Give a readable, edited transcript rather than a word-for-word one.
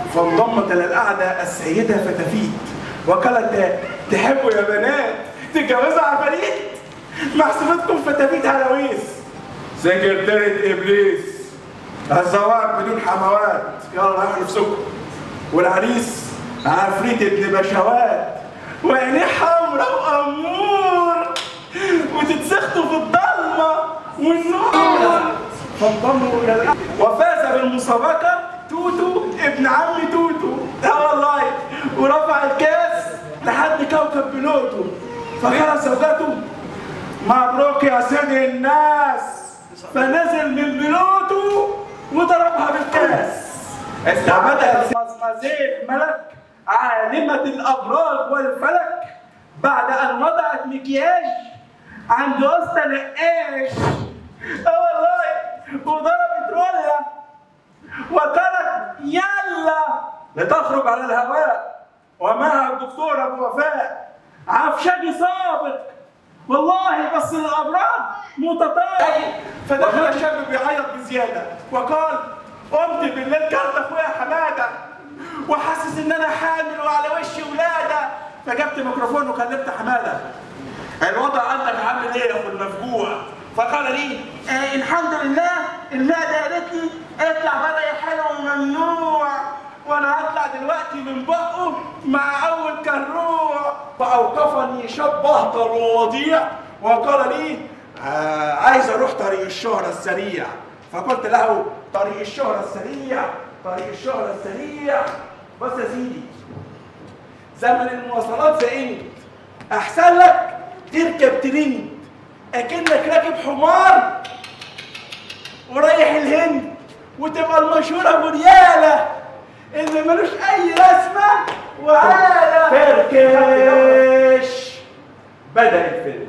فانضمت الى القعده السيده فتافيت وقالت: تحبوا يا بنات تتجوزوا عفاريت؟ محسوبتكم فتافيت هلاويس سكرتيرة ابليس الزواج بدون حموات. يلا رايحوا نفسكم. والعريس عفريت ابن بشوات وعينيه حمرا وامور وتتسخطوا في الضلمه والنور. فانضموا الى القعده وفاز بالمسابقه توتو ابن عم توتو. والله ورفع الكاس لحد كوكب بلوتو. فقال زوجته: مبروك يا سيدي الناس. فنزل من بلوتو وضربها بالكاس. استعبدها مزمزيل ملك عالمة الأبراج والفلك بعد أن وضعت مكياج عند وسط نقاش. والله وضربت رولة وقالت: يلا لتخرج على الهواء ومعها الدكتور أبو وفاء عفشاجي سابق. والله بس الأبراج متطابق. فدخل الشاب بيعيط بزيادة وقال: قمت بالليل كلت أخويا حمادة وحاسس إن أنا حامل وعلى وشي ولادة. فجبت ميكروفون وكلمت حمادة: الوضع عندك عامل إيه يا أخو المفجوع؟ فقال لي: الحمد لله الولادة قالت لي اطلع بره يا حلو وممنوع، وانا هطلع دلوقتي من بقه مع اول كروع. فاوقفني شاب اهطل ووضيع وقال لي: عايز اروح طريق الشهرة السريع. فقلت له: طريق الشهرة السريع، طريق الشهرة السريع. بص يا سيدي، زمن المواصلات زقنت، احسن لك تركب ترند اكنك راكب حمار ورايح الهند وتبقى المشهور ابو رياله اللي ملوش اي رسمه وعاله. فركش. بدأ الفيلم.